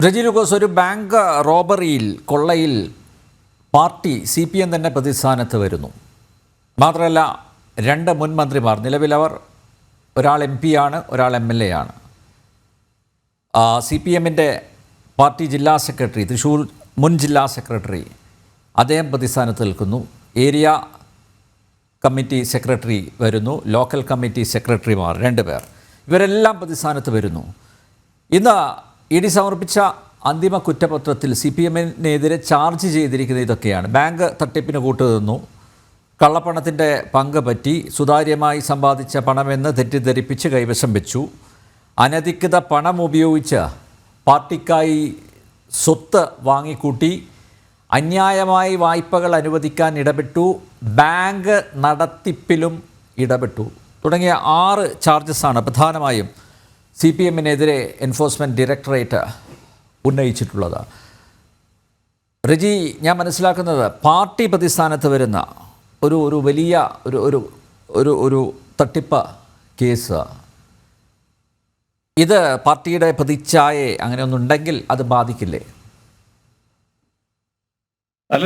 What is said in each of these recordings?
റെജി ലൂക്കോസ്, ഒരു bank റോബറിയിൽ കൊള്ളയിൽ party CPM തന്നെ പ്രതിസ്ഥാനത്ത് വരുന്നു. മാത്രമല്ല, രണ്ട് മുൻ മന്ത്രിമാർ, നിലവിലവർ ഒരാൾ MP ആണ്, ഒരാൾ MLA ആണ്. CPMൻ്റെ പാർട്ടി ജില്ലാ സെക്രട്ടറി, തൃശ്ശൂർ മുൻ ജില്ലാ സെക്രട്ടറി, അദ്ദേഹം പ്രതിസ്ഥാനത്ത് നിൽക്കുന്നു. ഏരിയ കമ്മിറ്റി സെക്രട്ടറി വരുന്നു, ലോക്കൽ കമ്മിറ്റി സെക്രട്ടറിമാർ 2 പേർ, ഇവരെല്ലാം പ്രതിസ്ഥാനത്ത് വരുന്നു. ഇന്ന് ED സമർപ്പിച്ച അന്തിമ കുറ്റപത്രത്തിൽ CPMനെതിരെ ചാർജ് ചെയ്തിരിക്കുന്നത് ഇതൊക്കെയാണ്. ബാങ്ക് തട്ടിപ്പിന് കൂട്ടുനിന്നു, കള്ളപ്പണത്തിൻ്റെ പങ്ക് പറ്റി, സുതാര്യമായി സമ്പാദിച്ച പണമെന്ന് തെറ്റിദ്ധരിപ്പിച്ച് കൈവശം വെച്ചു, അനധികൃത പണം ഉപയോഗിച്ച് പാർട്ടിക്കായി സ്വത്ത് വാങ്ങിക്കൂട്ടി, അന്യായമായി വായ്പകൾ അനുവദിക്കാൻ ഇടപെട്ടു, ബാങ്ക് നടത്തിപ്പിലും ഇടപെട്ടു തുടങ്ങിയ 6 ചാർജസാണ് പ്രധാനമായും CPMനെതിരെ എൻഫോഴ്സ്മെൻറ്റ് ഡയറക്ടറേറ്റ് ഉന്നയിച്ചിട്ടുള്ളത്. റെജി, ഞാൻ മനസ്സിലാക്കുന്നത് പാർട്ടി പ്രതിസ്ഥാനത്ത് വരുന്ന ഒരു വലിയ ഒരു തട്ടിപ്പ് കേസ്, ഇത് പാർട്ടിയുടെ പ്രതിച്ഛായയെ അങ്ങനെ ഒന്നുണ്ടെങ്കിൽ അത് ബാധിക്കില്ലേ? അല്ല,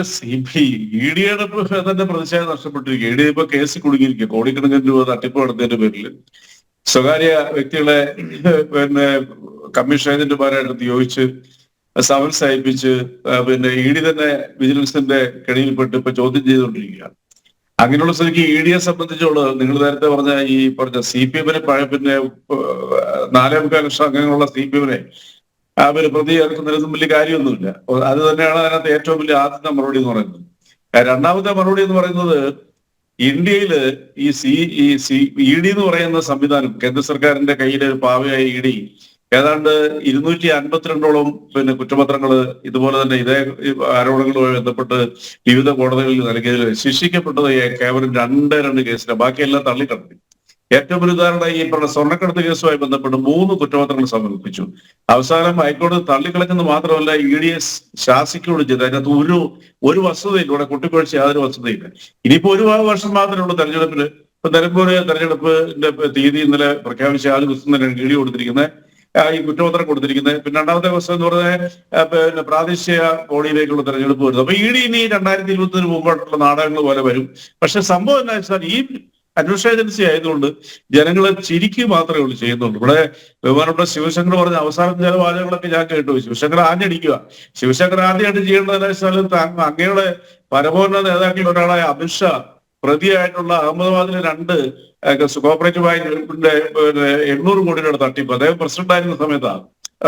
EDയുടെ തന്നെ പ്രതിച്ഛായ നഷ്ടപ്പെട്ടിരിക്കുക. ED ഇപ്പൊ കേസ് കുടുങ്ങിയിരിക്കുക. കോടിക്കണക്കിന് രൂപ തട്ടിപ്പ് നടത്തിയതിന്റെ പേരിൽ സ്വകാര്യ വ്യക്തികളെ കമ്മീഷൻ ഏജന്റുമാരായിട്ട് നിയോഗിച്ച് സമൻസ് അയപ്പിച്ച് ED തന്നെ വിജിലൻസിന്റെ കെണിയിൽപ്പെട്ട് ഇപ്പൊ ചോദ്യം ചെയ്തുകൊണ്ടിരിക്കുകയാണ്. അങ്ങനെയുള്ള സ്ഥിതിക്ക് EDയെ സംബന്ധിച്ചുള്ളത് നിങ്ങൾ നേരത്തെ പറഞ്ഞ CPMനെ 4.25 ലക്ഷം അംഗങ്ങളുള്ള CPMനെ പ്രതി ചേർക്കുന്നതിനൊന്നും വലിയ കാര്യമൊന്നുമില്ല. അത് തന്നെയാണ് അതിനകത്ത് ഏറ്റവും വലിയ ആദ്യത്തെ മറുപടി എന്ന് പറയുന്നത്. രണ്ടാമത്തെ മറുപടി എന്ന് പറയുന്നത്, ഇന്ത്യയില് ED എന്ന് പറയുന്ന സംവിധാനം, കേന്ദ്ര സർക്കാരിന്റെ കയ്യിലെ ഒരു പാവയായ ED ഏതാണ്ട് 252ഓളം കുറ്റപത്രങ്ങൾ ഇതുപോലെ തന്നെ ഇതേ ആരോപണങ്ങളുമായി ബന്ധപ്പെട്ട് വിവിധ കോടതികളിൽ നൽകിയതിൽ ശിക്ഷിക്കപ്പെട്ടത് കേവലം 2 കേസിലാണ്. ബാക്കിയെല്ലാം തള്ളിക്കടത്തി. ഏറ്റവും ഒരു ഉദാഹരണം, ഈ പറഞ്ഞ സ്വർണ്ണക്കടത്ത് കേസുമായി ബന്ധപ്പെട്ട് 3 കുറ്റപത്രങ്ങൾ സമർപ്പിച്ചു. അവസാനം ഹൈക്കോടതി തള്ളിക്കളഞ്ഞെന്ന് മാത്രമല്ല, EDയെ ശാസിക്കുകയും ചെയ്തു. അതിനകത്ത് ഒരു വസ്തുതയില്ല, ഇവിടെ കുട്ടിക്കൊഴിച്ച് യാതൊരു വസ്തുതയില്ല. ഇനിയിപ്പോ 1 വർഷം മാത്രമേ ഉള്ളൂ തെരഞ്ഞെടുപ്പിന്. ഇപ്പൊ നിലമ്പൂര് തെരഞ്ഞെടുപ്പിന്റെ തീയതി ഇന്നലെ പ്രഖ്യാപിച്ച ആദ്യ ദിവസം തന്നെയാണ് ED കൊടുത്തിരിക്കുന്നത്, ഈ കുറ്റപത്രം കൊടുത്തിരിക്കുന്നത്. പിന്നെ രണ്ടാമത്തെ ദിവസം എന്ന് പറഞ്ഞാൽ പ്രാദേശിക ബോഡിയിലേക്കുള്ള തെരഞ്ഞെടുപ്പ് വരുന്നത്. അപ്പൊ ED ഇനി 2020 മുമ്പോട്ടുള്ള നാടകങ്ങൾ പോലെ വരും. പക്ഷെ സംഭവം എന്താ വെച്ചാൽ, ഈ അന്വേഷണ ഏജൻസി ആയതുകൊണ്ട് ജനങ്ങളെ ചിരിക്കുക മാത്രമേ ഉള്ളൂ ചെയ്യുന്നുള്ളൂ. ഇവിടെ ബഹുമാനപ്പെട്ട ശിവശങ്കർ പറഞ്ഞ അവസാനം ചില വാചകങ്ങളൊക്കെ ഞാൻ കേട്ടു. ശിവശങ്കർ ആഞ്ഞടിക്കുക. ശിവശങ്കർ ആദ്യമായിട്ട് ചെയ്യേണ്ടത് എന്താ വെച്ചാൽ, അങ്ങയുടെ പരമോന്നത നേതാക്കളിൽ ഒരാളായ അമിത്ഷാ പ്രതിയായിട്ടുള്ള അഹമ്മദാബാദിലെ 2 കോപ്പറേറ്റീവ് ബാങ്കിന്റെ 800 കോടി രൂപയുടെ തട്ടിപ്പ് അദ്ദേഹം പ്രസിഡന്റ് ആയിരുന്ന സമയത്താണ്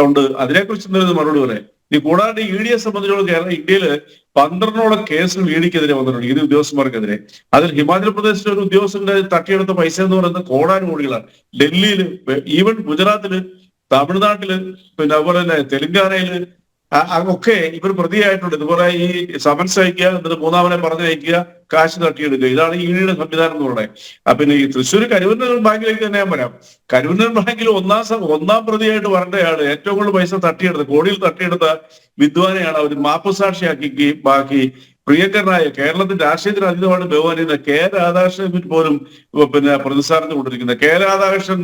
ഉണ്ട്. അതിനെക്കുറിച്ച് മറുപടി പറയാം. ഈ കൂടാതെ EDയെ സംബന്ധിച്ചിടത്തോളം ഇന്ത്യയില് 12ഓളം കേസുകൾ EDക്കെതിരെ വന്നിട്ടുണ്ട്, ED ഉദ്യോഗസ്ഥന്മാർക്കെതിരെ. അതിൽ ഹിമാചൽ പ്രദേശിലെ ഒരു ഉദ്യോഗസ്ഥന്റെ തട്ടിയെടുത്ത പൈസ എന്ന് പറയുന്നത് കോടാനുകോടികളാണ്. ഡൽഹിയില്, ഈവൻ ഗുജറാത്തില്, തമിഴ്നാട്ടില്, അതുപോലെ തന്നെ തെലങ്കാനയില് ഒക്കെ ഇവർ പ്രതിയായിട്ടുണ്ട്. ഇതുപോലെ ഈ സമൻസ് അയക്കുക, എന്നിട്ട് മൂന്നാമനെ പറഞ്ഞയക്കുക, കാശ് തട്ടിയെടുക്കുക. ഇതാണ് EDയുടെ സംവിധാനം എന്ന് പറയുന്നത്. പിന്നെ ഈ തൃശ്ശൂർ കരുവന്നൂർ ബാങ്കിലേക്ക് തന്നെ ഞാൻ പറയാം. കരുവന്നൂർ ബാങ്കിൽ ഒന്നാം പ്രതിയായിട്ട് വരേണ്ടയാള് ഏറ്റവും കൂടുതൽ പൈസ തട്ടിയെടുത്ത, കോടിയിൽ തട്ടിയെടുത്ത വിദ്വാനെയാണ് അവർ മാപ്പുസാക്ഷിയാക്കി ബാക്കി പ്രിയങ്കരനായ കേരളത്തിന്റെ രാഷ്ട്രീയത്തിന് അതീതമാണ് ബഹുമാനിക്കുന്ന K. രാധാകൃഷ്ണൻ പോലും പ്രതിസ്ഥാനത്ത് കൊണ്ടിരിക്കുന്നത്. K. രാധാകൃഷ്ണൻ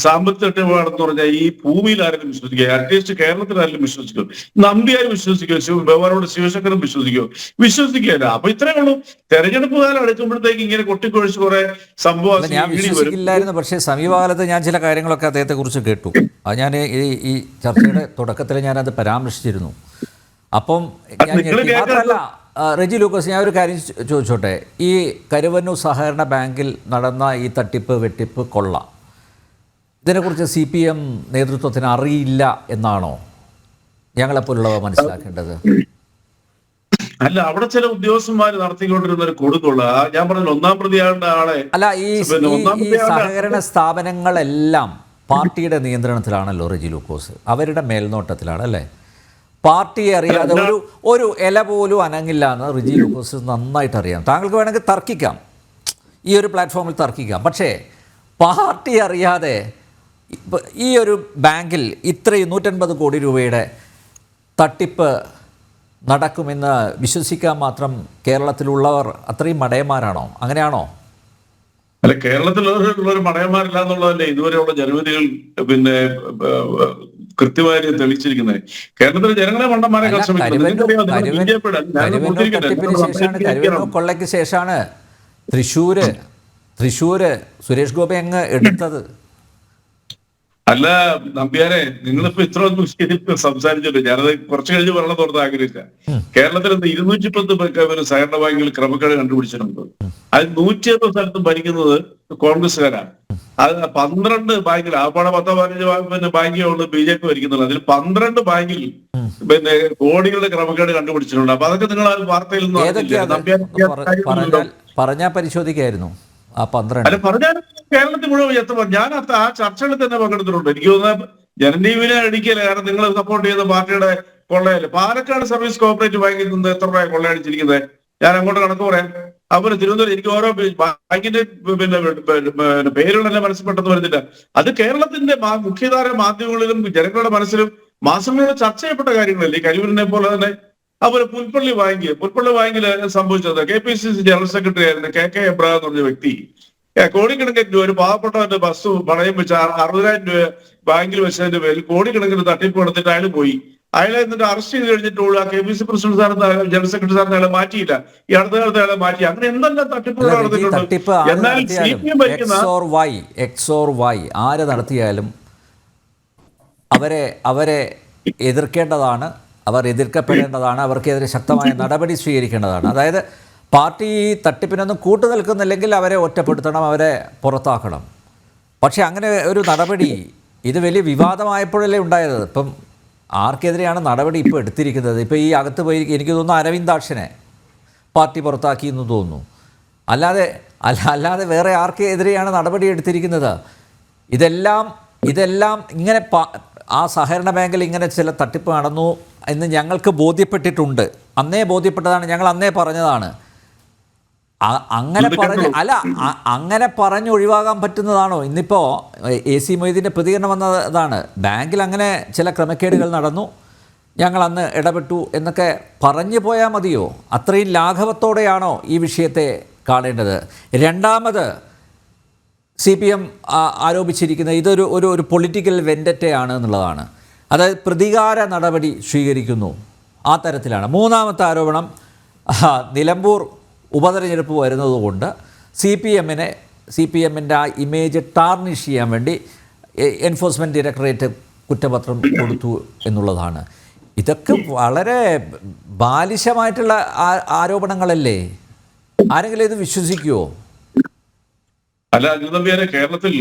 സാമ്പത്തിക തട്ടിപ്പാണെന്ന് പറഞ്ഞാൽ ഈ ഭൂമിയിൽ ആരെങ്കിലും വിശ്വസിക്കുക? അറ്റ്ലീസ്റ്റ് കേരളത്തിൽ ആരെങ്കിലും വിശ്വസിക്കും? നമ്പിയാരും വിശ്വസിക്കുമോ? ബഹുമാനോട് ശിവശങ്കരൻ വിശ്വസിക്കുകയല്ല. അപ്പൊ ഇത്രയേ ഉള്ളൂ. തെരഞ്ഞെടുപ്പ് കാലം അടുക്കുമ്പോഴത്തേക്ക് ഇങ്ങനെ കൊട്ടിക്കൊഴിച്ച് കുറെ സംഭവം ഞാൻ വിശ്വസിക്കില്ലായിരുന്നു. പക്ഷേ സമീപകാലത്ത് ഞാൻ ചില കാര്യങ്ങളൊക്കെ അദ്ദേഹത്തെ കുറിച്ച് കേട്ടു. അത് ഞാൻ ഈ ചർച്ചയുടെ തുടക്കത്തിൽ ഞാനത് പരാമർശിച്ചിരുന്നു. അപ്പം മാത്രമല്ല, റെജി ലൂക്കോസ്, ഞാൻ ഒരു കാര്യം ചോദിച്ചോട്ടെ. ഈ കരുവന്നൂർ സഹകരണ ബാങ്കിൽ നടന്ന ഈ തട്ടിപ്പ്, വെട്ടിപ്പ്, കൊള്ള, ഇതിനെക്കുറിച്ച് CPM നേതൃത്വത്തിന് അറിയില്ല എന്നാണോ ഞങ്ങളെപ്പോലുള്ളവ മനസ്സിലാക്കേണ്ടത്? അല്ല, അവിടെ ചില ഉദ്യോഗസ്ഥന്മാർ നടത്തിക്കൊണ്ടിരുന്ന ഒരു കൊടുക്കൊള്ള, ഞാൻ പറഞ്ഞ ഒന്നാം പ്രതിയാണ്ട ആളെ അല്ല, ഈ സഹകരണ സ്ഥാപനങ്ങളെല്ലാം പാർട്ടിയുടെ നിയന്ത്രണത്തിലാണല്ലോ റെജി ലൂക്കോസ്, അവരുടെ മേൽനോട്ടത്തിലാണ് അല്ലേ? പാർട്ടിയെ അറിയാതെ ഒരു ഇല പോലും അനങ്ങില്ല എന്ന് റെജി ലൂക്കോസ് നന്നായിട്ട് അറിയാം. താങ്കൾക്ക് വേണമെങ്കിൽ തർക്കിക്കാം, ഈ ഒരു പ്ലാറ്റ്ഫോമിൽ തർക്കിക്കാം. പക്ഷേ പാർട്ടി അറിയാതെ ഈ ഒരു ബാങ്കിൽ ഇത്രയും 150 കോടി രൂപയുടെ തട്ടിപ്പ് നടക്കുമെന്ന് വിശ്വസിക്കാൻ മാത്രം കേരളത്തിലുള്ളവർ അത്രയും മടയന്മാരാണോ? അങ്ങനെയാണോ? അല്ല, കേരളത്തിലുള്ളവർ മടയന്മാരില്ല എന്നുള്ളതല്ലേ ഇതുവരെയുള്ള ജനവിധികൾ കൃത്യമായി തെളിയിച്ചിരിക്കുന്നത്. കേരളത്തിലെ ജനങ്ങളെ മണ്ടന്മാരെ ശ്രമിക്കുന്നത് കൊള്ളയ്ക്ക് ശേഷമാണ് തൃശ്ശൂര് സുരേഷ് ഗോപി അങ്ങ് എടുത്തത്. അല്ല നമ്പ്യാരെ, നിങ്ങളിപ്പോ ഇത്ര ഒന്നും സംസാരിച്ചില്ല. ഞാനത് കുറച്ച് കഴിഞ്ഞ് പറയണം തുറന്ന് ആഗ്രഹിച്ച. കേരളത്തിൽ 210 സഹകരണ ബാങ്കുകൾ ക്രമക്കേട് കണ്ടുപിടിച്ചിട്ടുണ്ട്. അത് 160 സ്ഥലത്തും ഭരിക്കുന്നത് കോൺഗ്രസ്സുകാരാണ്. അത് 12 ബാങ്കിൽ, ആപ്പാടെ 10-15 ബാങ്കുകളുണ്ട് BJP ഭരിക്കുന്നുള്ളൂ. അതിൽ 12 ബാങ്കിൽ കോടികളുടെ ക്രമക്കേട് കണ്ടുപിടിച്ചിട്ടുണ്ട്. അപ്പൊ അതൊക്കെ നിങ്ങൾ വാർത്തയിൽ പറഞ്ഞാൽ പരിശോധിക്കായിരുന്നു. അല്ല പറഞ്ഞാൽ കേരളത്തിൽ മുഴുവൻ എത്ര, ഞാൻ ആ ചർച്ചകളിൽ തന്നെ പങ്കെടുത്തിട്ടുണ്ട്. എനിക്ക് തോന്നുന്നത് ജനജീവനെ അടിക്കല്ലേ, കാരണം നിങ്ങൾ സപ്പോർട്ട് ചെയ്യുന്ന പാർട്ടിയുടെ കൊള്ളയല്ലേ. പാലക്കാട് സർവീസ് കോഓപ്പറേറ്റീവ് ബാങ്കിൽ നിന്ന് എത്ര രൂപ കൊള്ളയടിച്ചിരിക്കുന്നത് ഞാൻ അങ്ങോട്ട് കണക്ക് പറയാം. അതുപോലെ തിരുവനന്തപുരം, എനിക്ക് ഓരോ ബാങ്കിന്റെ പേരുകളെല്ലാം മനസ്സിൽ പെട്ടെന്ന് വരുന്നില്ല. അത് കേരളത്തിന്റെ മുഖ്യധാര മാധ്യമങ്ങളിലും ജനങ്ങളുടെ മനസ്സിലും മാസങ്ങളോട് ചർച്ച ചെയ്യപ്പെട്ട കാര്യങ്ങളല്ലേ. ഈ കരിവൂരിനെ പോലെ തന്നെ. അതുപോലെ പുൽപ്പള്ളി ബാങ്കിൽ സംഭവിച്ചത് KPCC ജനറൽ സെക്രട്ടറി ആയിരുന്ന KK എബ്രഹാം എന്ന് പറഞ്ഞ വ്യക്തി കോടിക്കണക്കിന് രൂപ ഒരു പാവപ്പെട്ടവന്റെ ബസ് പണയം വെച്ച് 60,000 രൂപ ബാങ്കിൽ വെച്ചതിന്റെ പേരിൽ കോടിക്കണക്കിന് തട്ടിപ്പ് നടത്തിയിട്ട് അയാൾ പോയി. അയാളെ എന്നിട്ട് അറസ്റ്റ് ചെയ്ത് കഴിഞ്ഞിട്ടുള്ള KPCC പ്രസിഡന്റ് സ്ഥാനത്ത് ജനറൽ സെക്രട്ടറി സ്ഥാനത്ത് അയാളെ മാറ്റിയില്ല. ഈ അടുത്ത കാലത്ത് അയാളെ മാറ്റി. അങ്ങനെ എന്തെല്ലാം തട്ടിപ്പുകൾ നടത്തിയിട്ടുണ്ട്. എന്നാൽ CPM ഭരിക്കുന്ന ആര് നടത്തിയാലും അവരെ എതിർക്കേണ്ടതാണ്, അവർ എതിർക്കപ്പെടേണ്ടതാണ്, അവർക്കെതിരെ ശക്തമായ നടപടി സ്വീകരിക്കേണ്ടതാണ്. അതായത് പാർട്ടി തട്ടിപ്പിനൊന്നും കൂട്ടു നിൽക്കുന്നില്ലെങ്കിൽ അവരെ ഒറ്റപ്പെടുത്തണം, അവരെ പുറത്താക്കണം. പക്ഷേ അങ്ങനെ ഒരു നടപടി ഇത് വലിയ വിവാദമായപ്പോഴല്ലേ ഉണ്ടായത്. ഇപ്പം ആർക്കെതിരെയാണ് നടപടി ഇപ്പോൾ എടുത്തിരിക്കുന്നത്? ഇപ്പോൾ ഈ അകത്ത് പോയി എനിക്ക് തോന്നുന്നു അരവിന്ദാക്ഷനെ പാർട്ടി പുറത്താക്കി എന്ന് തോന്നുന്നു. അല്ലാതെ വേറെ ആർക്കെതിരെയാണ് നടപടി എടുത്തിരിക്കുന്നത്? ഇതെല്ലാം ഇങ്ങനെ ആ സഹകരണ ബാങ്കിൽ ഇങ്ങനെ ചില തട്ടിപ്പ് നടന്നു എന്ന് ഞങ്ങൾക്ക് ബോധ്യപ്പെട്ടിട്ടുണ്ട്. ഞങ്ങൾ അന്നേ പറഞ്ഞതാണ്. അങ്ങനെ പറഞ്ഞ് ഒഴിവാകാൻ പറ്റുന്നതാണോ? ഇന്നിപ്പോൾ AC മൊയ്തീൻ്റെ പ്രതികരണം വന്നതാണ്. ബാങ്കിൽ അങ്ങനെ ചില ക്രമക്കേടുകൾ നടന്നു, ഞങ്ങൾ അന്ന് ഇടപെട്ടു എന്നൊക്കെ പറഞ്ഞു പോയാൽ മതിയോ? അത്രയും ലാഘവത്തോടെയാണോ ഈ വിഷയത്തെ കാണേണ്ടത്? രണ്ടാമത് CPM ആരോപിച്ചിരിക്കുന്നത് ഇതൊരു ഒരു പൊളിറ്റിക്കൽ വെൻഡറ്റയാണ് എന്നുള്ളതാണ്. അതായത് പ്രതികാര നടപടി സ്വീകരിക്കുന്നു, ആ തരത്തിലാണ്. മൂന്നാമത്തെ ആരോപണം, നിലമ്പൂർ ഉപതെരഞ്ഞെടുപ്പ് വരുന്നതുകൊണ്ട് CPMൻ്റെ ആ ഇമേജ് ടാർണിഷ് ചെയ്യാൻ വേണ്ടി എൻഫോഴ്സ്മെൻറ്റ് ഡയറക്ടറേറ്റ് കുറ്റപത്രം കൊടുത്തു എന്നുള്ളതാണ്. ഇതൊക്കെ വളരെ ബാലിശമായിട്ടുള്ള ആരോപണങ്ങളല്ലേ? ആരെങ്കിലും ഇത് വിശ്വസിക്കുമോ? അല്ല അനിൽനമ്പ്യാരെ, കേരളത്തിൽ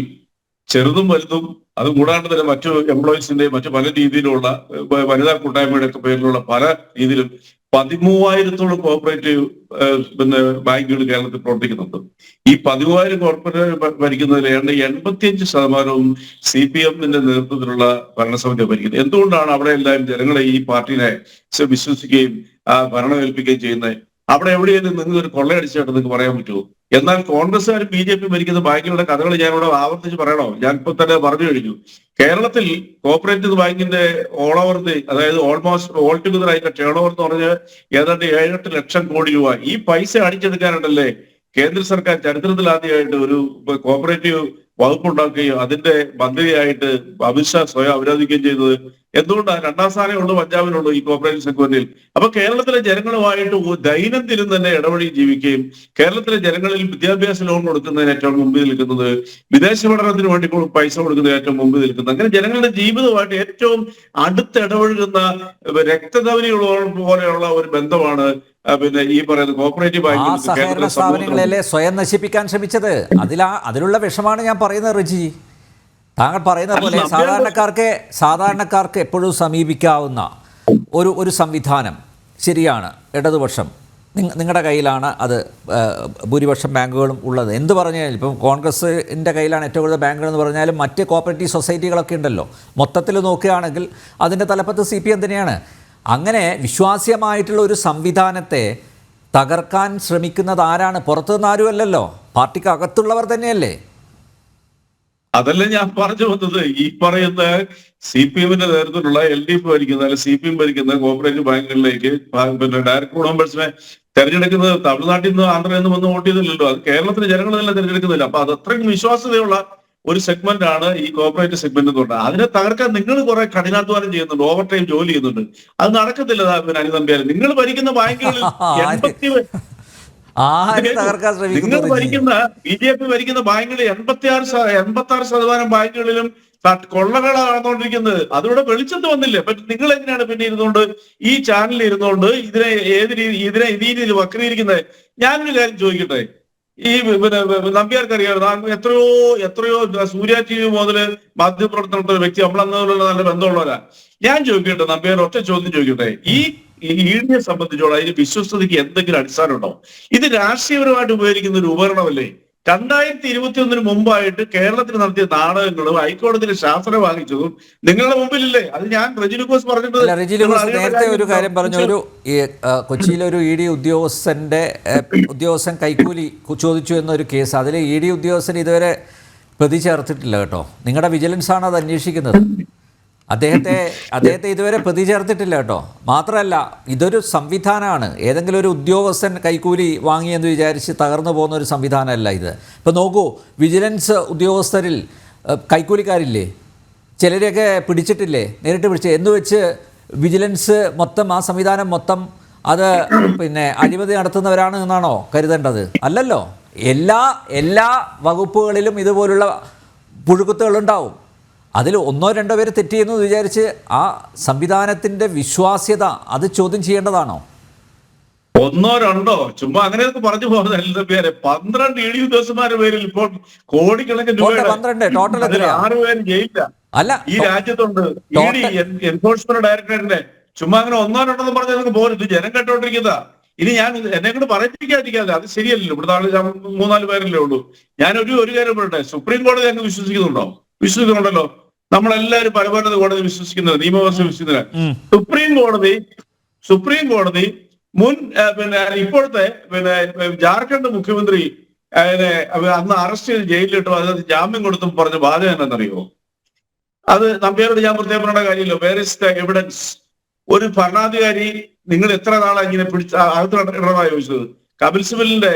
ചെറുതും വലുതും അത് കൂടാണ്ട് തന്നെ മറ്റു എംപ്ലോയീസിന്റെ മറ്റു പല രീതിയിലുള്ള വനിതാ കൂട്ടായ്മയുടെ ഒക്കെ പേരിലുള്ള പല രീതിയിലും 13,000-ഓളം കോഓപ്പറേറ്റീവ് ബാങ്കുകൾ കേരളത്തിൽ പ്രവർത്തിക്കുന്നുണ്ട്. ഈ 13,000 കോർപ്പറേറ്റ് ഭരിക്കുന്നതിൽ 85% CPMന്റെ നേതൃത്വത്തിലുള്ള ഭരണസമിതി ഭരിക്കുന്നത്. എന്തുകൊണ്ടാണ് അവിടെ എല്ലാം ജനങ്ങളെ ഈ പാർട്ടിനെ വിശ്വസിക്കുകയും ഭരണം ഏൽപ്പിക്കുകയും ചെയ്യുന്നത്? അവിടെ എവിടെയെങ്കിലും നിങ്ങൾ ഒരു കൊള്ളയടിച്ചായിട്ട് നിങ്ങൾക്ക് പറയാൻ പറ്റുമോ? എന്നാൽ കോൺഗ്രസ്സുകാരും BJP ഭരിക്കുന്ന ബാങ്കുകളുടെ കഥകൾ ഞാനിവിടെ ആവർത്തിച്ച് പറയണോ? ഞാൻ ഇപ്പൊ തന്നെ പറഞ്ഞു കഴിഞ്ഞു. കേരളത്തിൽ കോഓപ്പറേറ്റീവ് ബാങ്കിന്റെ ഓൾ ഓവർ അതായത് ഓൾമോസ്റ്റ് ഓൾ ടുഗദർ ആയിട്ട് ടേൺ ഓവർ എന്ന് പറഞ്ഞ് ഏതാണ്ട് 7-8 ലക്ഷം കോടി രൂപ. ഈ പൈസ അടിച്ചെടുക്കാനുണ്ടല്ലേ കേന്ദ്ര സർക്കാർ ചരിത്രത്തിൽ ആദ്യമായിട്ട് ഒരു കോഓപ്പറേറ്റീവ് വകുപ്പുണ്ടാക്കുകയും അതിന്റെ മന്ത്രിയായിട്ട് അമിത്ഷാ സ്വയം അവരോധിക്കുകയും ചെയ്തത്. എന്തുകൊണ്ടാണ്? 2ാം സ്ഥാനമേ ഉള്ളൂ പഞ്ചാബിനുള്ളൂ ഈ കോഓപ്പറേറ്റീവ് സെഗ്മെന്റിൽ. അപ്പൊ കേരളത്തിലെ ജനങ്ങളുമായിട്ട് ദൈനംദിനം തന്നെ ഇടപെടി ജീവിക്കുകയും കേരളത്തിലെ ജനങ്ങളിൽ വിദ്യാഭ്യാസ ലോൺ കൊടുക്കുന്നതിന് ഏറ്റവും മുമ്പിൽ നിൽക്കുന്നത്, വിദേശ പഠനത്തിന് വേണ്ടി പൈസ കൊടുക്കുന്നതിന് ഏറ്റവും മുമ്പിൽ നിൽക്കുന്നത്, അങ്ങനെ ജനങ്ങളുടെ ജീവിതമായിട്ട് ഏറ്റവും അടുത്തിടപഴകുന്ന രക്തധമനികൾ പോലെയുള്ള ഒരു ബന്ധമാണ് ഈ പറയുന്ന കോഓപ്പറേറ്റീവ് ബാങ്ക്. സഹകരണ സ്ഥാപനങ്ങളല്ലേ സ്വയം നശിപ്പിക്കാൻ ശ്രമിച്ചത്? അതിലുള്ള വിഷമാണ് ഞാൻ പറയുന്നത് റിജി. താങ്കൾ പറയുന്ന പോലെ സാധാരണക്കാർക്ക് എപ്പോഴും സമീപിക്കാവുന്ന ഒരു സംവിധാനം ശരിയാണ്. ഇടതുപക്ഷം നിങ്ങളുടെ കയ്യിലാണ് അത് ഭൂരിപക്ഷം ബാങ്കുകളും ഉള്ളത്. എന്ത് പറഞ്ഞാലും ഇപ്പം കോൺഗ്രസിൻ്റെ കയ്യിലാണ് ഏറ്റവും കൂടുതൽ ബാങ്കുകൾ എന്ന് പറഞ്ഞാലും മറ്റ് കോഓപ്പറേറ്റീവ് സൊസൈറ്റികളൊക്കെ ഉണ്ടല്ലോ. മൊത്തത്തിൽ നോക്കുകയാണെങ്കിൽ അതിൻ്റെ തലപ്പത്ത് CPM തന്നെയാണ്. അങ്ങനെ വിശ്വാസ്യമായിട്ടുള്ള ഒരു സംവിധാനത്തെ തകർക്കാൻ ശ്രമിക്കുന്നത് ആരാണ്? പുറത്തുനിന്ന് ആരുമല്ലല്ലോ, പാർട്ടിക്ക് അകത്തുള്ളവർ തന്നെയല്ലേ. അതല്ല ഞാൻ പറഞ്ഞു വന്നത്. ഈ പറയുന്ന CPMന്റെ നേതൃത്വത്തിലുള്ള LDF ഭരിക്കുന്ന അല്ലെങ്കിൽ CPM ഭരിക്കുന്ന കോഓപ്പറേറ്റീവ് ബാങ്കുകളിലേക്ക് ഡയറക്ടർ ബോർഡ് മെമ്പേഴ്സിനെ തെരഞ്ഞെടുക്കുന്നത് തമിഴ്നാട്ടിൽ നിന്ന് ആന്ധ്രയിൽ നിന്ന് വന്ന് വോട്ട് ചെയ്തില്ലല്ലോ. അത് കേരളത്തിലെ ജനങ്ങൾ തന്നെ തെരഞ്ഞെടുക്കുന്നില്ല. അപ്പൊ അത് അത്രയും വിശ്വാസ്യതയുള്ള ഒരു സെഗ്മെന്റ് ആണ് ഈ കോർപ്പറേറ്റ് സെഗ്മെന്റ് എന്ന് പറഞ്ഞാൽ. അതിനെ തകർക്കാൻ നിങ്ങൾ കുറെ കഠിനാധ്വാനം ചെയ്യുന്നുണ്ട്, ഓവർ ടൈം ജോലി ചെയ്യുന്നുണ്ട്. അത് നടക്കത്തില്ല. അനിൽ നമ്പ്യാർ, നിങ്ങൾ ഭരിക്കുന്ന ബാങ്കുകളിൽ നിങ്ങൾ ഭരിക്കുന്ന BJP ഭരിക്കുന്ന ബാങ്കുകളിൽ 86% ബാങ്കുകളിലും കൊള്ളകളാണ് നടന്നുകൊണ്ടിരിക്കുന്നത്. അതിവിടെ വെളിച്ചത്ത് വന്നില്ലേ? പക്ഷെ നിങ്ങൾ എങ്ങനെയാണ് പിന്നെ ഇരുന്നുകൊണ്ട് ഈ ചാനലിൽ ഇരുന്നുകൊണ്ട് ഇതിനെ ഈ രീതിയിൽ വക്രീകരിക്കുന്നത്? ഞാനൊരു കാര്യം ചോദിക്കട്ടെ, ഈ പിന്നെ നമ്പ്യാർക്കറിയാം, എത്രയോ സൂര്യ TV മുതല് മാധ്യമപ്രവർത്തനത്തിലുള്ള ഒരു വ്യക്തി, നമ്മളന്നുള്ള നല്ല ബന്ധമുള്ളവരാ. ഞാൻ ചോദിക്കട്ടെ നമ്പ്യാർ, ഒറ്റ ചോദ്യം ചോദിക്കട്ടെ, ഈ ED സംബന്ധിച്ചോളം അതിന് വിശ്വസ്തതയ്ക്ക് എന്തെങ്കിലും അടിസ്ഥാനം ഉണ്ടോ? ഇത് രാഷ്ട്രീയപരമായിട്ട് ഉപയോഗിക്കുന്ന ഒരു ഉപകരണമല്ലേ? 2021 മുമ്പായിട്ട് കേരളത്തിൽ നടത്തിയ നാടകങ്ങളും ഹൈക്കോടതിയിൽ ശാസന വാങ്ങിച്ചതും നിങ്ങളുടെ മുമ്പിലില്ലേ? അത് ഞാൻ റെജി ലൂക്കോസ് പറഞ്ഞിട്ട് നേരത്തെ ഒരു കാര്യം പറഞ്ഞു. കൊച്ചിയിലെ ഒരു ED ഉദ്യോഗസ്ഥൻ കൈക്കൂലി ചോദിച്ചു എന്നൊരു കേസ്. അതിൽ ED ഉദ്യോഗസ്ഥൻ ഇതുവരെ പ്രതി ചേർത്തിട്ടില്ല കേട്ടോ. നിങ്ങളുടെ വിജിലൻസ് ആണ് അത് അന്വേഷിക്കുന്നത്. അദ്ദേഹത്തെ ഇതുവരെ പ്രതി ചേർത്തിട്ടില്ല കേട്ടോ. മാത്രമല്ല, ഇതൊരു സംവിധാനമാണ്. ഏതെങ്കിലും ഒരു ഉദ്യോഗസ്ഥൻ കൈക്കൂലി വാങ്ങിയെന്ന് വിചാരിച്ച് തകർന്നു പോകുന്ന ഒരു സംവിധാനമല്ല ഇത്. ഇപ്പോൾ നോക്കൂ, വിജിലൻസ് ഉദ്യോഗസ്ഥരിൽ കൈക്കൂലിക്കാരില്ലേ? ചിലരെയൊക്കെ പിടിച്ചിട്ടില്ലേ? നേരിട്ട് പിടിച്ച് എന്ന് വെച്ച് വിജിലൻസ് മൊത്തം, ആ സംവിധാനം മൊത്തം അത് പിന്നെ അഴിമതി നടത്തുന്നവരാണ് എന്നാണോ കരുതേണ്ടത്? അല്ലല്ലോ. എല്ലാ വകുപ്പുകളിലും ഇതുപോലുള്ള പുഴുക്കുത്തുകളുണ്ടാവും. അതിൽ 1-2 പേര് തെറ്റിയെന്ന് വിചാരിച്ച് ആ സംവിധാനത്തിന്റെ വിശ്വാസ്യത അത് ചോദ്യം ചെയ്യേണ്ടതാണോ? 1-2 ചുമ്മാ അങ്ങനെയൊക്കെ പറഞ്ഞു പോകുന്ന പേര് 12 ED ഉദ്യോഗസ്ഥന്മാരുടെ പേരിൽ ഇപ്പോൾ കോടിക്കണക്കിന് രൂപ, 6 പേര് ജയിലില്ല അല്ല ഈ രാജ്യത്തുണ്ട്. ED എൻഫോഴ്സ്മെന്റ് ഡയറക്ടറേറ്റിന്റെ ചുമ്മാ അങ്ങനെ 1-2 പറഞ്ഞ് നിങ്ങൾക്ക് പോരുത്. ജനം കേട്ടോണ്ടിരിക്കുന്നതാ. ഇനി ഞാൻ എന്നെ കൊണ്ട് പറയിപ്പിക്കാതിരിക്കാതെ, അത് ശരിയല്ലല്ലോ. ഇവിടെ 3-4 പേരല്ലേ ഉള്ളൂ. ഞാൻ ഒരു കാര്യം പറയട്ടെ, സുപ്രീം കോടതി അങ്ങ് വിശ്വസിക്കുന്നുണ്ടല്ലോ. നമ്മളെല്ലാവരും പരമോന്നത കോടതി വിശ്വസിക്കുന്നത്, നിയമവ്യവസ്ഥ വിശ്വസിക്കുന്നത്. സുപ്രീം കോടതി മുൻ ഇപ്പോഴത്തെ ജാർഖണ്ഡ് മുഖ്യമന്ത്രി അന്ന് അറസ്റ്റ് ചെയ്ത് ജയിലിലിട്ടു, അതിനകത്ത് ജാമ്യം കൊടുത്തും പറഞ്ഞ വാദം എന്നറിയോ? അത് നമ്പ്യാരോട് ഞാൻ പ്രത്യേകം പറയേണ്ട കാര്യമല്ലോ. Where is the evidence? ഒരു ഭരണാധികാരി നിങ്ങൾ എത്ര നാളെ ഇങ്ങനെ അകത്തിടണമായി ചോദിച്ചത്? കപിൽ സിബലിന്റെ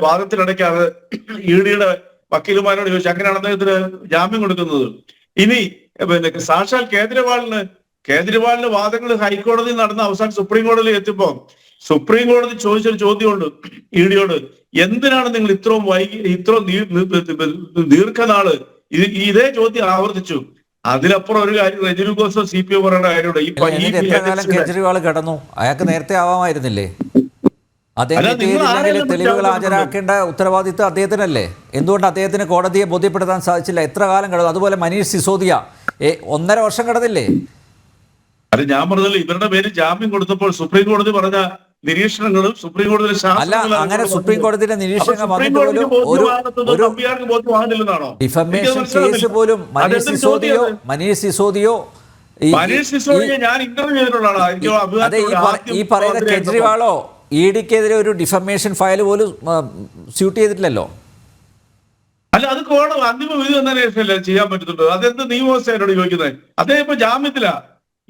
വാദത്തിനിടയ്ക്കാണ് EDയുടെ വക്കീലുമാരോട് ചോദിച്ചു, അങ്ങനെയാണ് അദ്ദേഹത്തിന് ജാമ്യം കൊടുക്കുന്നത്. ഇനി സാക്ഷാൽ കേജ്രിവാളിന് വാദങ്ങൾ ഹൈക്കോടതി നടന്ന അവസാനം സുപ്രീം കോടതിയിൽ എത്തിയപ്പോ സുപ്രീം കോടതി ചോദിച്ചൊരു ചോദ്യമുണ്ട് EDയോട്, എന്തിനാണ് നിങ്ങൾ ഇത്രയും ദീർഘനാള് ഇതേ ചോദ്യം ആവർത്തിച്ചു? അതിലപ്പുറം ഒരു കാര്യം റെജി ലൂക്കോസോ CPO പറയേണ്ട കാര്യമുണ്ട്. കേജ്രിവാൾ കിടന്നു, അയാൾക്ക് നേരത്തെ ആവാമായിരുന്നില്ലേ? അദ്ദേഹത്തിന് തെളിവുകൾ ഹാജരാക്കേണ്ട ഉത്തരവാദിത്വം അദ്ദേഹത്തിനല്ലേ? എന്തുകൊണ്ട് അദ്ദേഹത്തിന് കോടതിയെ ബോധ്യപ്പെടുത്താൻ സാധിച്ചില്ല? എത്ര കാലം കിടന്നു? അതുപോലെ മനീഷ് സിസോദിയ 1.5 വർഷം കിടന്നില്ലേ? അത് ഞാൻ പറഞ്ഞല്ലോ, ഇവരുടെ പേര് ജാമ്യം കൊടുത്തപ്പോൾ സുപ്രീം കോടതി പറഞ്ഞ നിരീക്ഷണങ്ങളും സുപ്രീം കോടതി അങ്ങനെ സുപ്രീം കോടതിയുടെ നിരീക്ഷണം ഡിഫമേഷൻ കേസ് പോലും മനീഷ് സിസോദിയോ ഞാൻ ഇന്റർവ്യൂ ചെയ്തിട്ടുള്ളതാണ്. ഈ പറയുന്ന കേജ്രിവാളോ EDക്കെതിരെ ഒരു ഡിഫമേഷൻ ഫയൽ പോലും സ്യൂട്ട് ചെയ്തിട്ടില്ലല്ലോ. അല്ല, അത് അന്തിമ വിധി വന്നതിന് ശേഷമല്ലേ ചെയ്യാൻ പറ്റത്തുള്ളൂ. അതെന്ത് നിയമവ്യവസ്ഥയോട് ചോദിക്കുന്നത്? അദ്ദേഹം ഇപ്പൊ ജാമ്യത്തിലാ.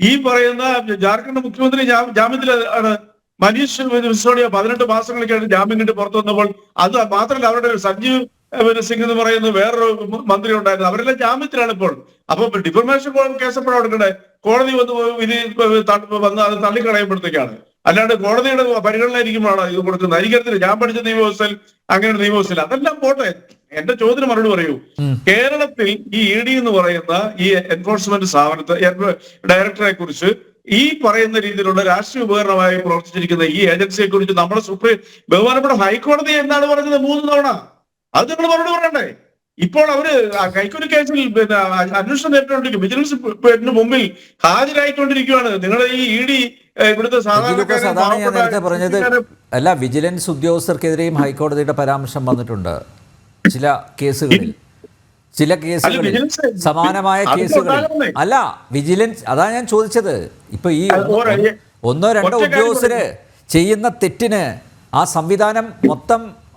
ഈ പറയുന്ന ജാർഖണ്ഡ് മുഖ്യമന്ത്രി ജാമ്യത്തിലാണ്. മനീഷ് സിസോഡിയ 18 മാസങ്ങളൊക്കെയാണ് ജാമ്യം കിട്ടി പുറത്തു വന്നപ്പോൾ. അത് മാത്രമല്ല, അവരുടെ സഞ്ജീവ് സിംഗ് എന്ന് പറയുന്ന വേറൊരു മന്ത്രി ഉണ്ടായിരുന്നു. അവരെല്ലാം ജാമ്യത്തിലാണ് ഇപ്പോൾ. അപ്പൊ ഡിഫർമേഷൻ കേസ് എപ്പോഴാണ് കൊടുക്കണ്ടേ? കോടതി വിധി വന്ന് അത് തള്ളിക്കളയുമ്പോഴത്തേക്കാണ്. അല്ലാണ്ട് കോടതിയുടെ പരിഗണന ഇരിക്കുമ്പോഴാണ് ഇത് കൊടുക്കുന്നത്. അരിക്കത്തില്ല. ഞാൻ പഠിച്ച നിയമവ്യവസ്ഥയിൽ അങ്ങനെ നിയമവ്യവസ്ഥയിൽ അതെല്ലാം പോട്ടെ. എന്റെ ചോദ്യത്തിന് മറുപടി പറയൂ. കേരളത്തിൽ ഈ ED എന്ന് പറയുന്ന ഈ എൻഫോഴ്സ്മെന്റ് ഡയറക്ടറെ കുറിച്ച് ഈ പറയുന്ന രീതിയിലുള്ള രാഷ്ട്രീയ ഉപകരണമായി പ്രവർത്തിച്ചിരിക്കുന്ന ഈ ഏജൻസിയെ കുറിച്ച് നമ്മുടെ ബഹുമാനപ്പെട്ട ഹൈക്കോടതി എന്താണ് പറഞ്ഞത് 3 തവണ? അത് നിങ്ങൾ മറുപടി പറയണ്ടേ? ഇപ്പോൾ അവര് കൈക്കൂലി കേസിൽ അന്വേഷണം നേരിട്ടുകൊണ്ടിരിക്കും. വിജിലൻസ് മുമ്പിൽ ഹാജരായിക്കൊണ്ടിരിക്കുകയാണ്. നിങ്ങളുടെ ഈ ED ഇവിടുത്തെ അതാണ് ഞാൻ നേരത്തെ പറഞ്ഞത്. അല്ല, വിജിലൻസ് ഉദ്യോഗസ്ഥർക്കെതിരെയും ഹൈക്കോടതിയുടെ പരാമർശം വന്നിട്ടുണ്ട്. ചില കേസുകളിൽ സമാനമായ കേസുകളിൽ. അല്ല, വിജിലൻസ്, അതാ ഞാൻ ചോദിച്ചത്. ഇപ്പൊ ഈ 1-2 ഉദ്യോഗസ്ഥര് ചെയ്യുന്ന തെറ്റിന് ആ സംവിധാനം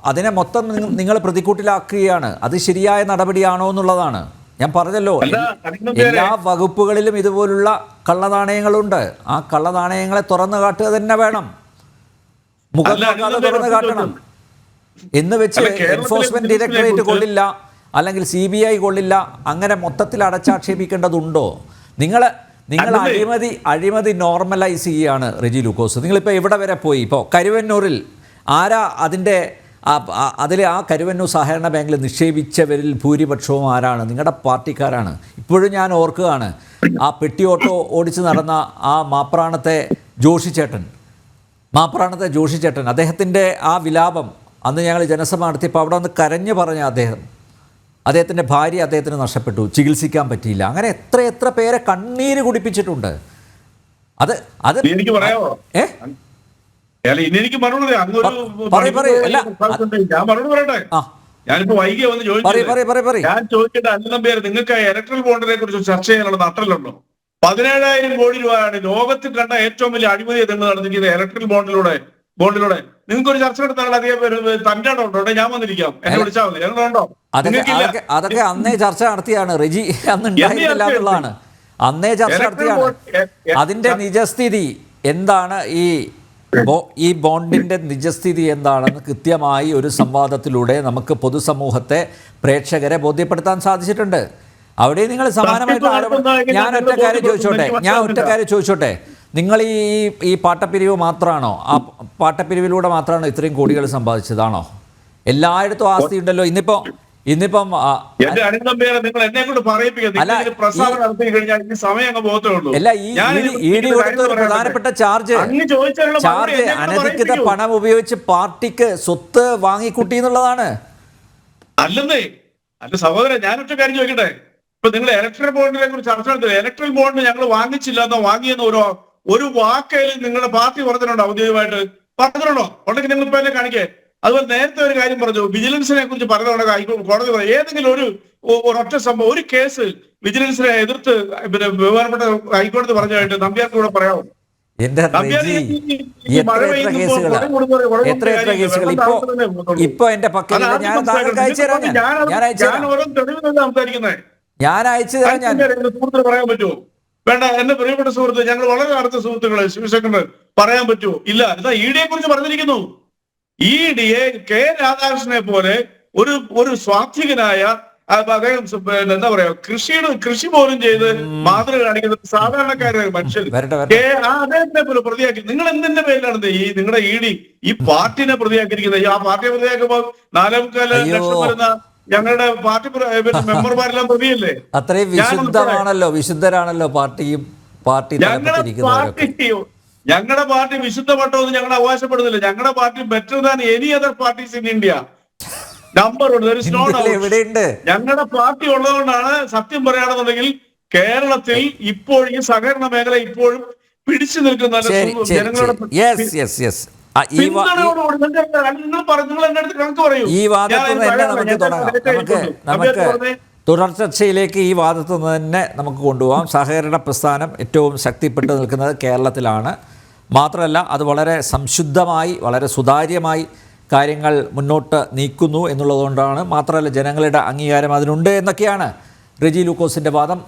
അതിനെ മൊത്തം നിങ്ങൾ പ്രതിക്കൂട്ടിലാക്കുകയാണ്. അത് ശരിയായ നടപടിയാണോ എന്നുള്ളതാണ് ഞാൻ പറഞ്ഞല്ലോ. എല്ലാ വകുപ്പുകളിലും ഇതുപോലുള്ള കള്ളനാണയങ്ങളുണ്ട്. ആ കള്ളനാണയങ്ങളെ തുറന്നു കാട്ടുക തന്നെ വേണം. മുഖം തുറന്നു കാട്ടണം എന്ന് വെച്ച് എൻഫോഴ്സ്മെന്റ് ഡയറക്ടറേറ്റ് കൊള്ളില്ല, അല്ലെങ്കിൽ CBI കൊള്ളില്ല, അങ്ങനെ മൊത്തത്തിൽ അടച്ചാക്ഷേപിക്കേണ്ടതുണ്ടോ? നിങ്ങൾ അഴിമതി നോർമലൈസ് ചെയ്യുകയാണ് റെജി ലൂക്കോസ്. നിങ്ങളിപ്പോൾ എവിടെ വരെ പോയി? ഇപ്പോൾ കരുവന്നൂരിൽ ആരാ അതിൽ ആ കരുവന്നൂർ സഹകരണ ബാങ്കിൽ നിക്ഷേപിച്ചവരിൽ ഭൂരിപക്ഷവും ആരാണ്? നിങ്ങളുടെ പാർട്ടിക്കാരാണ്. ഇപ്പോഴും ഞാൻ ഓർക്കുകയാണ്, ആ പെട്ടി ഓട്ടോ ഓടിച്ച് നടന്ന ആ മാപ്രാണത്തെ ജോഷി ചേട്ടൻ അദ്ദേഹത്തിൻ്റെ ആ വിലാപം അന്ന് ഞങ്ങൾ ജനസഭ നടത്തിയപ്പോൾ അവിടെ ഒന്ന് കരഞ്ഞു പറഞ്ഞ അദ്ദേഹത്തിൻ്റെ ഭാര്യ അദ്ദേഹത്തിന് നഷ്ടപ്പെട്ടു, ചികിത്സിക്കാൻ പറ്റിയില്ല. അങ്ങനെ എത്ര പേരെ കണ്ണീര് കുടിപ്പിച്ചിട്ടുണ്ട്. അത് എനിക്ക് പറയാമോ? എനിക്ക് മറുപടി ഞാൻ മറുപടി പറയട്ടെ. ഞാനിപ്പോ വൈകിയ വന്ന് ചോദിച്ചു, ഞാൻ ചോദിച്ചിട്ട് അനിൽ പേര് നിങ്ങൾക്ക് ഇലക്ട്രൽ ബോണ്ടിനെ കുറിച്ച് ചർച്ച ചെയ്യാനുള്ള നട്ടലുണ്ടോ? 17,000 കോടി രൂപയാണ് ലോകത്തിൽ കണ്ട ഏറ്റവും വലിയ അഴിമതി നിങ്ങൾ നടത്തിക്കുന്നത് ഇലക്ട്രൽ ബോണ്ടിലൂടെ. നിങ്ങൾക്കൊരു ചർച്ച നടത്താനുള്ള അധികം തന്റെ ഉണ്ടോ? ഞാൻ വന്നിരിക്കാം, എന്നെ വിളിച്ചാൽ മതി. ഞങ്ങളുണ്ടോ? അതൊക്കെ അന്നേ ചർച്ച നടത്തിയാണ് റെജി, അന്ന് ഉണ്ടായിരുന്നില്ല എന്നുള്ളതാണ്. അന്നേ ചർച്ച നടത്തിയാണ്. അതിന്റെ നിജസ്ഥിതി എന്താണ്, ഈ ബോണ്ടിന്റെ നിജസ്ഥിതി എന്താണെന്ന് കൃത്യമായി ഒരു സംവാദത്തിലൂടെ നമുക്ക് പൊതുസമൂഹത്തെ, പ്രേക്ഷകരെ ബോധ്യപ്പെടുത്താൻ സാധിച്ചിട്ടുണ്ട്. അവിടെ നിങ്ങൾ സമാനമായിട്ട് ഞാൻ ഒറ്റ കാര്യം ചോദിച്ചോട്ടെ, നിങ്ങൾ ഈ പാട്ടപ്പിരിവ് മാത്രമാണോ, ആ പാട്ടപ്പിരിവിലൂടെ മാത്രമാണോ ഇത്രയും കോടികൾ സമ്പാദിച്ചതാണോ? എല്ലായിടത്തും ആസ്തി ഉണ്ടല്ലോ. ഇന്നിപ്പം അല്ല, ഈ കൊടുത്ത ഒരു പ്രധാനപ്പെട്ട ചാർജ് അനധികൃത പണം ഉപയോഗിച്ച് പാർട്ടിക്ക് സ്വത്ത് വാങ്ങിക്കൂട്ടി എന്നുള്ളതാണ്. അല്ലെന്നേ, സഹോദരൻ, ഞാനൊറ്റ കാര്യം ചോദിക്കട്ടെ. ഇപ്പൊ നിങ്ങൾ ഇലക്ട്രൽ ബോണ്ടിനെ കുറിച്ച് ചർച്ച നടത്തുന്നത്, ഇലക്ട്രൽ ബോണ്ട് ഞങ്ങൾ വാങ്ങിച്ചില്ലെന്നോ വാങ്ങിയെന്നോ ഒരു വാക്കയിലും നിങ്ങളുടെ പാർട്ടി പറഞ്ഞിട്ടുണ്ടോ? ഔദ്യോഗികമായിട്ട് പറഞ്ഞിട്ടുണ്ടോ? ഉണ്ടെങ്കിൽ നിങ്ങൾ ഇപ്പൊ എന്നെ കാണിക്കേ. അതുപോലെ നേരത്തെ ഒരു കാര്യം പറഞ്ഞു, വിജിലൻസിനെ കുറിച്ച് പറഞ്ഞുകൊണ്ട് കോടതി പറഞ്ഞു ഏതെങ്കിലും ഒരൊറ്റ സംഭവം, ഒരു കേസ് വിജിലൻസിനെ എതിർത്ത് ബഹുമാനപ്പെട്ട ഹൈക്കോടതി പറഞ്ഞായിട്ട് നമ്പ്യാർക്ക് കൂടെ പറയാമോ? ഞാൻ അയച്ചു സുഹൃത്തിന് പറയാൻ പറ്റുമോ? വേണ്ട, എന്റെ പ്രിയപ്പെട്ട സുഹൃത്ത്, ഞങ്ങൾ വളരെ അടുത്ത സുഹൃത്തുക്കളെ ശിവശങ്കർ പറയാൻ പറ്റുമോ? ഇല്ല. എന്താ ED കുറിച്ച് പറഞ്ഞിരിക്കുന്നു. ED കെ രാധാകൃഷ്ണനെ പോലെ ഒരു സ്വാത്വികനായ അദ്ദേഹം എന്താ പറയാ, കൃഷി പോലും ചെയ്ത് മാതൃക കാണിക്കുന്ന സാധാരണക്കാരായ മനുഷ്യൻ അദ്ദേഹത്തിനെ പോലെ പ്രതിയാക്കി. നിങ്ങൾ എന്തിന്റെ പേരിലാണ് നിങ്ങളുടെ ED ഈ പാർട്ടിനെ പ്രതിയാക്കിയിരിക്കുന്നത്? ആ പാർട്ടിയെ പ്രതിയാക്കുമ്പോൾ 4.25 ലക്ഷം വരുന്ന ഞങ്ങളുടെ പാർട്ടി മെമ്പർമാരെല്ലാം പ്രതിയല്ലേ? അത്രയും വിശുദ്ധരാണല്ലോ പാർട്ടിയും ഞങ്ങളുടെ പാർട്ടി വിശുദ്ധപ്പെട്ടൊന്നും ഞങ്ങൾ അവകാശപ്പെടുന്നില്ല. ഞങ്ങളുടെ party better than any other parties in India. Number ഞങ്ങളുടെ പാർട്ടി ഉള്ളതുകൊണ്ടാണ് സത്യം പറയുകയാണെന്നുണ്ടെങ്കിൽ കേരളത്തിൽ ഇപ്പോൾ ഈ സഹകരണ മേഖല ഇപ്പോഴും പിടിച്ചു നിൽക്കുന്ന ജനങ്ങളുടെ തുടർ ചർച്ചയിലേക്ക് ഈ വാദത്തു നിന്ന് തന്നെ നമുക്ക് കൊണ്ടുപോകാം. സഹകരണ പ്രസ്ഥാനം ഏറ്റവും ശക്തിപ്പെട്ടു നിൽക്കുന്നത് കേരളത്തിലാണ്. മാത്രമല്ല അത് വളരെ സംശുദ്ധമായി, വളരെ സുതാര്യമായി കാര്യങ്ങൾ മുന്നോട്ട് നീക്കുന്നു എന്നുള്ളതുകൊണ്ടാണ്. മാത്രമല്ല ജനങ്ങളുടെ അംഗീകാരം അതിനുണ്ട് എന്നൊക്കെയാണ് റെജി ലൂക്കോസിൻ്റെ വാദം.